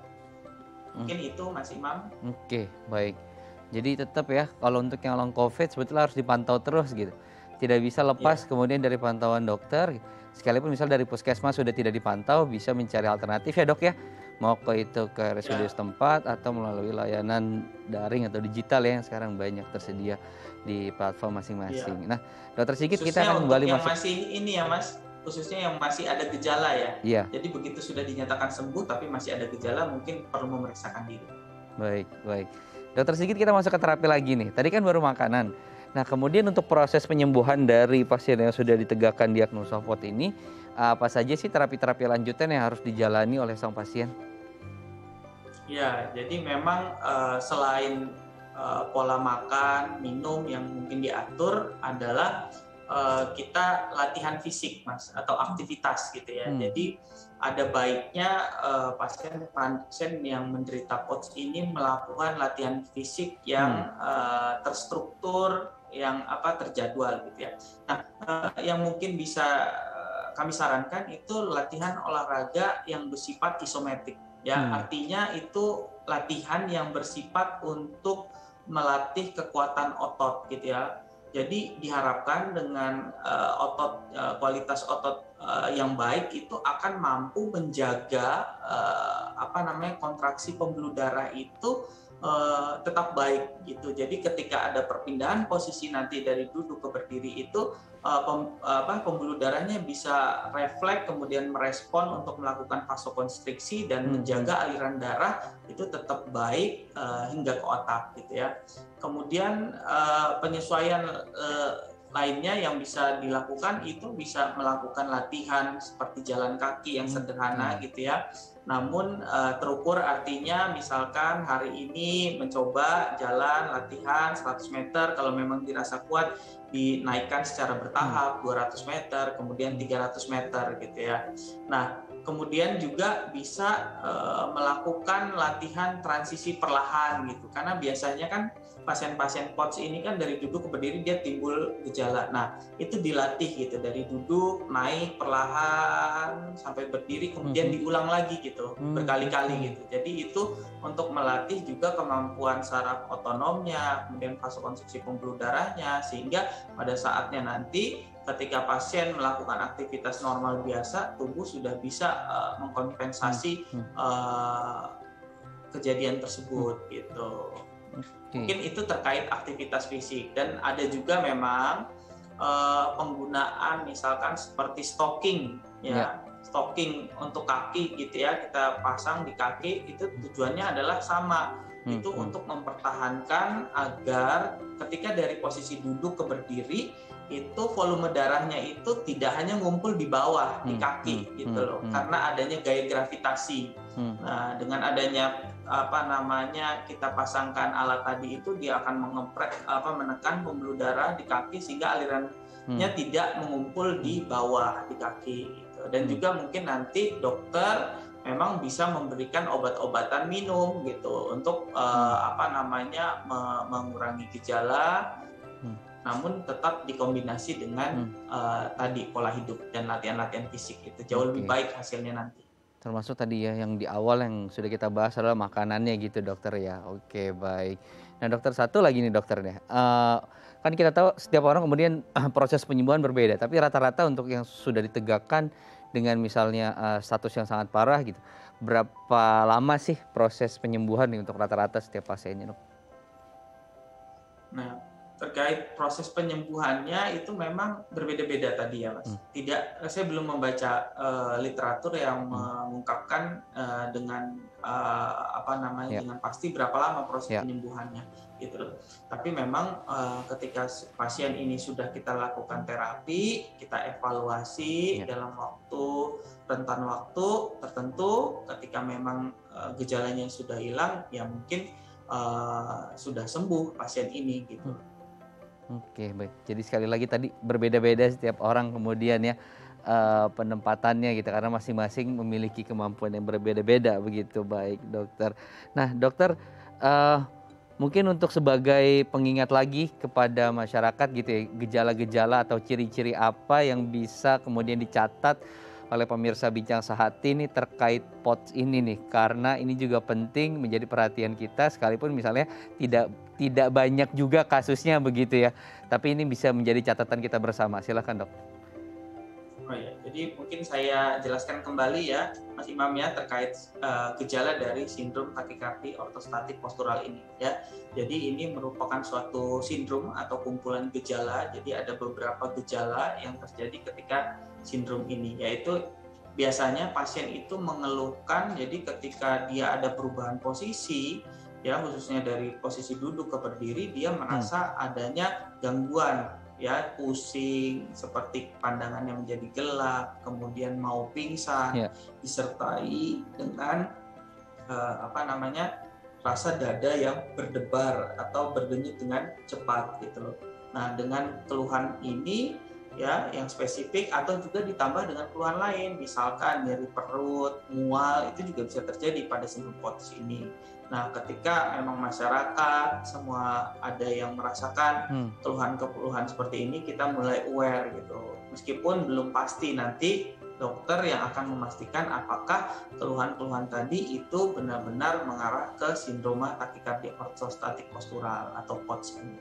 Mungkin itu Mas Imam. Oke, baik. Jadi tetap ya kalau untuk yang long COVID sebetulnya harus dipantau terus gitu. Tidak bisa lepas kemudian dari pantauan dokter. Sekalipun misal dari puskesmas sudah tidak dipantau, bisa mencari alternatif ya, Dok ya. Mau itu ke RSUD setempat atau melalui layanan daring atau digital ya yang sekarang banyak tersedia di platform masing-masing. Nah, Dokter Sigit, kita akan kembali masuk. Masih ini ya Mas, khususnya yang masih ada gejala ya. Iya. Jadi begitu sudah dinyatakan sembuh tapi masih ada gejala, mungkin perlu memeriksakan diri. Baik. Dokter Sigit, kita masuk ke terapi lagi nih. Tadi kan baru makanan. Nah, kemudian untuk proses penyembuhan dari pasien yang sudah ditegakkan diagnosa POTS ini, apa saja sih terapi-terapi lanjutan yang harus dijalani oleh sang pasien? Ya, jadi memang selain pola makan, minum yang mungkin diatur adalah kita latihan fisik, Mas, atau aktivitas gitu ya. Jadi ada baiknya pasien yang menderita POTS ini melakukan latihan fisik yang terstruktur, yang terjadwal gitu ya. Nah, yang mungkin bisa kami sarankan itu latihan olahraga yang bersifat isometrik. Ya, artinya itu latihan yang bersifat untuk melatih kekuatan otot gitu ya. Jadi diharapkan dengan kualitas otot yang baik itu akan mampu menjaga kontraksi pembuluh darah itu tetap baik gitu. Jadi ketika ada perpindahan posisi nanti dari duduk ke berdiri itu pembuluh darahnya bisa refleks kemudian merespon untuk melakukan vasokonstriksi dan menjaga aliran darah itu tetap baik hingga ke otak gitu ya. Kemudian penyesuaian lainnya yang bisa dilakukan itu bisa melakukan latihan seperti jalan kaki yang sederhana gitu ya. Namun terukur artinya misalkan hari ini mencoba jalan latihan 100 meter, kalau memang dirasa kuat dinaikkan secara bertahap 200 meter, kemudian 300 meter gitu ya. Nah, kemudian juga bisa melakukan latihan transisi perlahan gitu. Karena biasanya kan pasien-pasien POTS ini kan dari duduk ke berdiri dia timbul gejala. Nah, itu dilatih gitu dari duduk naik perlahan sampai berdiri kemudian diulang lagi gitu berkali-kali gitu. Jadi itu untuk melatih juga kemampuan saraf otonomnya, kemudian vasokonstriksi pembuluh darahnya sehingga pada saatnya nanti ketika pasien melakukan aktivitas normal biasa, tubuh sudah bisa mengkompensasi kejadian tersebut gitu. Mungkin itu terkait aktivitas fisik dan ada juga memang penggunaan misalkan seperti stocking ya. Stocking untuk kaki gitu ya, kita pasang di kaki itu tujuannya adalah sama. Itu untuk mempertahankan agar ketika dari posisi duduk ke berdiri itu volume darahnya itu tidak hanya ngumpul di bawah di kaki gitu loh, karena adanya gaya gravitasi. Nah, dengan adanya kita pasangkan alat tadi itu dia akan menekan pembuluh darah di kaki sehingga alirannya tidak mengumpul di bawah di kaki gitu. Dan juga mungkin nanti dokter memang bisa memberikan obat-obatan minum gitu untuk mengurangi gejala, namun tetap dikombinasi dengan tadi pola hidup dan latihan-latihan fisik itu jauh lebih baik hasilnya nanti. Termasuk tadi ya yang di awal yang sudah kita bahas adalah makanannya gitu dokter ya. Oke, baik. Nah dokter, satu lagi nih dokternya. Kan kita tahu setiap orang kemudian proses penyembuhan berbeda. Tapi rata-rata untuk yang sudah ditegakkan dengan misalnya status yang sangat parah gitu. Berapa lama sih proses penyembuhan nih untuk rata-rata setiap pasiennya dok? Nah, terkait proses penyembuhannya itu memang berbeda-beda tadi ya Mas. Saya belum membaca literatur yang mengungkapkan dengan dengan pasti berapa lama proses penyembuhannya gitu. Tapi memang ketika pasien ini sudah kita lakukan terapi, kita evaluasi dalam rentan waktu tertentu, ketika memang gejalanya sudah hilang, ya mungkin sudah sembuh pasien ini gitu. Oke, baik. Jadi sekali lagi tadi berbeda-beda setiap orang kemudian ya penempatannya gitu karena masing-masing memiliki kemampuan yang berbeda-beda begitu. Baik, dokter. Nah, dokter mungkin untuk sebagai pengingat lagi kepada masyarakat gitu ya, gejala-gejala atau ciri-ciri apa yang bisa kemudian dicatat oleh pemirsa Bincang Sehati ini terkait POTS ini nih, karena ini juga penting menjadi perhatian kita sekalipun misalnya tidak banyak juga kasusnya begitu ya, tapi ini bisa menjadi catatan kita bersama. Silakan dok. Oh ya, jadi mungkin saya jelaskan kembali ya Mas Imam ya terkait gejala dari sindrom takikardi ortostatik postural ini ya. Jadi ini merupakan suatu sindrom atau kumpulan gejala. Jadi ada beberapa gejala yang terjadi ketika sindrom ini, yaitu biasanya pasien itu mengeluhkan jadi ketika dia ada perubahan posisi ya, khususnya dari posisi duduk ke berdiri, dia merasa adanya gangguan ya, pusing, seperti pandangannya menjadi gelap, kemudian mau pingsan, disertai dengan rasa dada yang berdebar atau berdenyut dengan cepat gitu loh. Nah, dengan keluhan ini ya yang spesifik atau juga ditambah dengan keluhan lain, misalkan nyeri perut, mual, itu juga bisa terjadi pada sindrom POTS ini. Nah, ketika memang masyarakat semua ada yang merasakan keluhan-keluhan seperti ini, kita mulai aware gitu. Meskipun belum pasti, nanti dokter yang akan memastikan apakah keluhan-keluhan tadi itu benar-benar mengarah ke sindroma takikardia ortostatik postural atau POTS ini.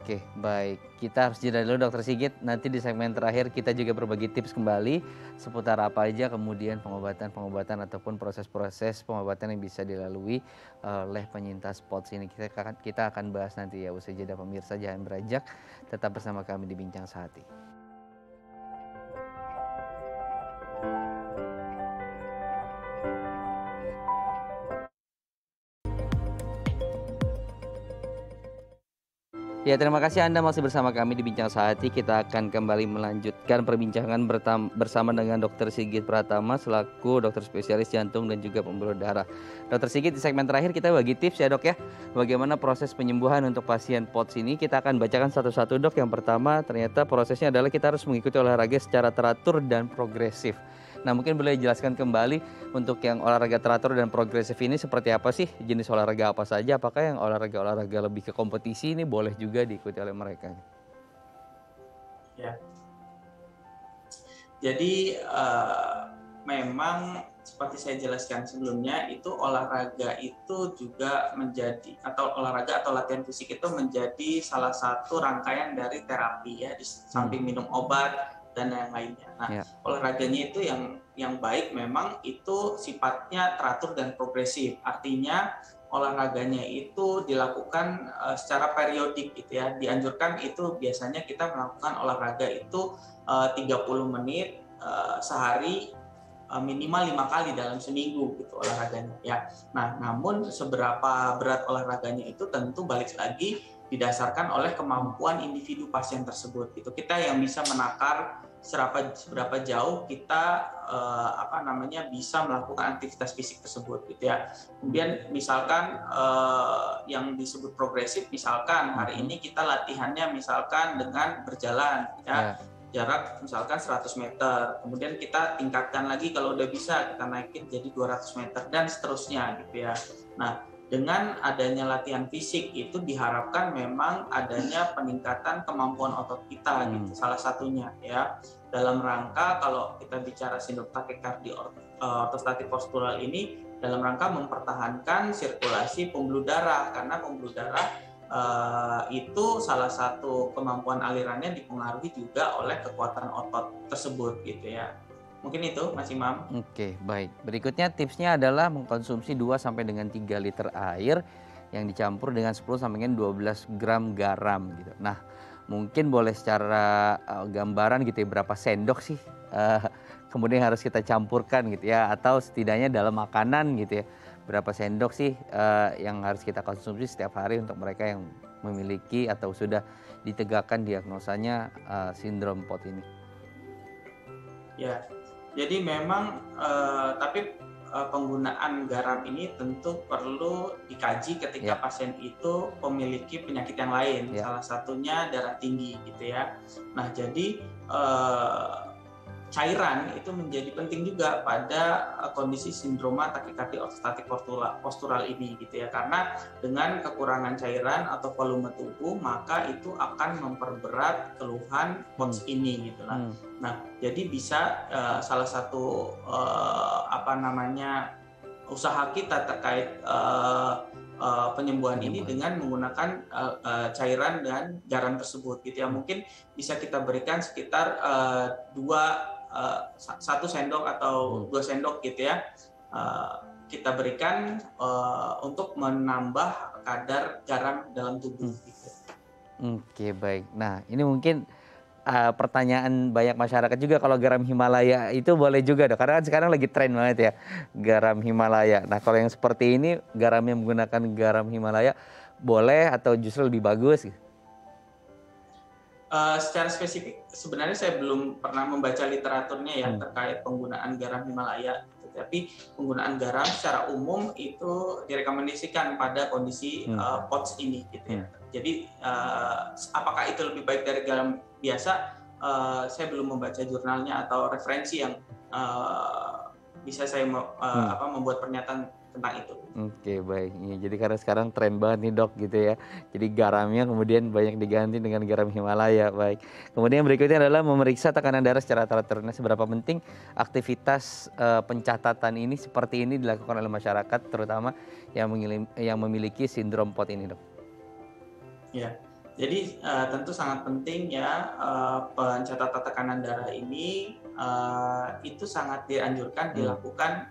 Oke, baik. Kita harus jeda dulu Dokter Sigit. Nanti di segmen terakhir kita juga berbagi tips kembali seputar apa aja kemudian pengobatan ataupun proses-proses pengobatan yang bisa dilalui oleh penyintas POTS ini. Kita akan bahas nanti ya usai jeda pemirsa, jangan beranjak. Tetap bersama kami di Bincang Sehati. Ya, terima kasih Anda masih bersama kami di Bincang Sehati. Kita akan kembali melanjutkan perbincangan bersama dengan Dr. Sigit Pratama selaku dokter spesialis jantung dan juga pembuluh darah. Dr. Sigit, di segmen terakhir kita bagi tips ya Dok ya, bagaimana proses penyembuhan untuk pasien POTS ini. Kita akan bacakan satu-satu Dok. Yang pertama, ternyata prosesnya adalah kita harus mengikuti olahraga secara teratur dan progresif. Nah, mungkin boleh jelaskan kembali untuk yang olahraga teratur dan progresif ini seperti apa sih? Jenis olahraga apa saja? Apakah yang olahraga lebih ke kompetisi ini boleh juga diikuti oleh mereka? Ya. Jadi memang seperti saya jelaskan sebelumnya, itu olahraga itu juga menjadi olahraga atau latihan fisik itu menjadi salah satu rangkaian dari terapi ya, di samping minum obat dan yang lainnya. Nah, olahraganya itu yang baik memang itu sifatnya teratur dan progresif. Artinya olahraganya itu dilakukan secara periodik gitu ya. Dianjurkan itu biasanya kita melakukan olahraga itu 30 menit sehari, minimal 5 kali dalam seminggu gitu olahraganya ya. Nah, namun seberapa berat olahraganya itu tentu balik lagi didasarkan oleh kemampuan individu pasien tersebut. Itu kita yang bisa menakar seberapa jauh kita bisa melakukan aktivitas fisik tersebut gitu ya. Kemudian misalkan yang disebut progresif, misalkan hari ini kita latihannya misalkan dengan berjalan ya. Jarak misalkan 100 meter, kemudian kita tingkatkan lagi kalau udah bisa kita naikin jadi 200 meter dan seterusnya gitu ya. Nah, dengan adanya latihan fisik itu diharapkan memang adanya peningkatan kemampuan otot kita gitu, salah satunya ya. Dalam rangka kalau kita bicara sindrom takikardi ortostatik postural ini dalam rangka mempertahankan sirkulasi pembuluh darah, karena pembuluh darah itu salah satu kemampuan alirannya dipengaruhi juga oleh kekuatan otot tersebut gitu ya. Mungkin itu Mas Imam. Oke, baik. Berikutnya tipsnya adalah mengkonsumsi 2 sampai dengan 3 liter air yang dicampur dengan 10 sampai dengan 12 gram garam gitu. Nah, mungkin boleh secara gambaran gitu ya, berapa sendok sih kemudian harus kita campurkan gitu ya, atau setidaknya dalam makanan gitu ya. Berapa sendok sih yang harus kita konsumsi setiap hari untuk mereka yang memiliki atau sudah ditegakkan diagnosanya sindrom POTS ini? Ya, jadi memang tapi penggunaan garam ini tentu perlu dikaji ketika pasien itu memiliki penyakit yang lain, salah satunya darah tinggi gitu ya. Nah, jadi cairan itu menjadi penting juga pada kondisi sindroma takikardi ortostatik postural ini gitu ya, karena dengan kekurangan cairan atau volume tubuh maka itu akan memperberat keluhan POTS ini gitu lah. Nah, jadi bisa salah satu usaha kita terkait penyembuhan ini dengan menggunakan cairan dan garam tersebut gitu ya. Mungkin bisa kita berikan sekitar 1 sendok atau 2 sendok gitu ya, kita berikan untuk menambah kadar garam dalam tubuh gitu. Oke, baik. Nah, ini mungkin pertanyaan banyak masyarakat juga, kalau garam Himalaya itu boleh juga Dok, karena kan sekarang lagi tren banget ya garam Himalaya. Nah, kalau yang seperti ini garam yang menggunakan garam Himalaya boleh atau justru lebih bagus? Secara spesifik sebenarnya saya belum pernah membaca literaturnya ya terkait penggunaan garam Himalaya, tetapi penggunaan garam secara umum itu direkomendasikan pada kondisi POTS ini gitu ya. Jadi apakah itu lebih baik dari garam biasa? Saya belum membaca jurnalnya atau referensi yang bisa saya membuat pernyataan tentang itu. Oke, baik. Ya, jadi karena sekarang tren banget nih Dok gitu ya. Jadi garamnya kemudian banyak diganti dengan garam Himalaya. Baik. Kemudian berikutnya adalah memeriksa tekanan darah secara teratur. Nah, seberapa penting aktivitas pencatatan ini seperti ini dilakukan oleh masyarakat terutama yang memiliki sindrom POTS ini Dok? Ya. Jadi tentu sangat penting ya pencatatan tekanan darah ini itu sangat dianjurkan dilakukan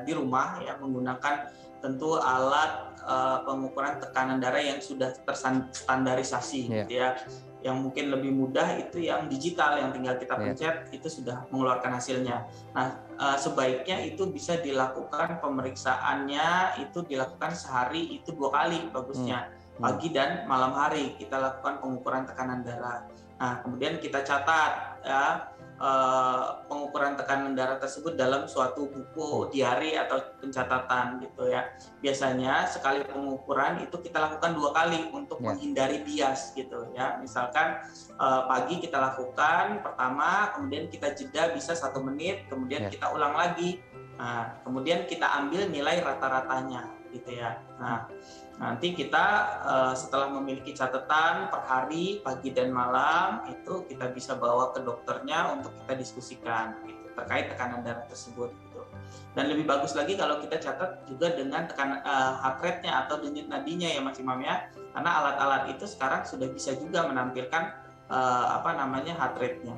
di rumah ya menggunakan tentu alat pengukuran tekanan darah yang sudah terstandarisasi gitu ya. Yang mungkin lebih mudah itu yang digital yang tinggal kita pencet itu sudah mengeluarkan hasilnya. Nah, sebaiknya itu bisa dilakukan pemeriksaannya itu dilakukan sehari itu 2 kali bagusnya. Pagi dan malam hari kita lakukan pengukuran tekanan darah. Nah, kemudian kita catat ya pengukuran tekanan darah tersebut dalam suatu buku diari atau pencatatan gitu ya. Biasanya sekali pengukuran itu kita lakukan 2 kali untuk menghindari bias gitu ya. Misalkan pagi kita lakukan pertama, kemudian kita jeda bisa 1 menit, kemudian kita ulang lagi. Nah, kemudian kita ambil nilai rata-ratanya gitu ya. Nah, nanti kita setelah memiliki catatan per hari, pagi dan malam, itu kita bisa bawa ke dokternya untuk kita diskusikan gitu, terkait tekanan darah tersebut. Gitu. Dan lebih bagus lagi kalau kita catat juga dengan tekanan heart rate-nya atau denyut nadinya ya Mas Imam ya, karena alat-alat itu sekarang sudah bisa juga menampilkan heart rate-nya.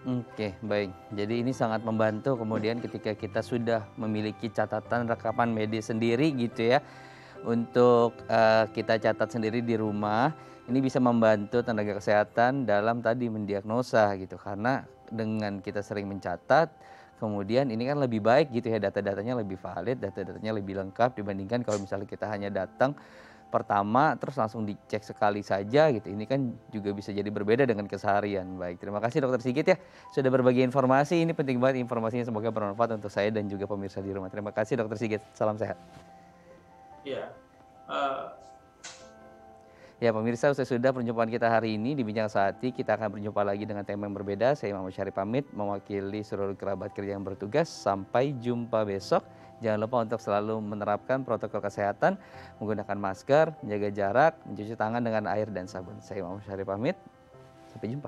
Oke, baik. Jadi ini sangat membantu kemudian ketika kita sudah memiliki catatan rekaman medis sendiri gitu ya. Untuk kita catat sendiri di rumah, ini bisa membantu tenaga kesehatan dalam tadi mendiagnosa gitu. Karena dengan kita sering mencatat, kemudian ini kan lebih baik gitu ya, data-datanya lebih valid, data-datanya lebih lengkap dibandingkan kalau misalnya kita hanya datang pertama terus langsung dicek sekali saja gitu. Ini kan juga bisa jadi berbeda dengan keseharian. Baik, terima kasih Dokter Sigit ya sudah berbagi informasi. Ini penting banget informasinya, semoga bermanfaat untuk saya dan juga pemirsa di rumah. Terima kasih Dokter Sigit, salam sehat. Ya. Ya pemirsa, usai sudah perjumpaan kita hari ini di Bincang Sehati. Kita akan berjumpa lagi dengan tema yang berbeda. Saya Imam Syarif pamit mewakili seluruh kerabat kerja yang bertugas. Sampai jumpa besok. Jangan lupa untuk selalu menerapkan protokol kesehatan, menggunakan masker, menjaga jarak, mencuci tangan dengan air dan sabun. Saya Imam Syarif pamit. Sampai jumpa.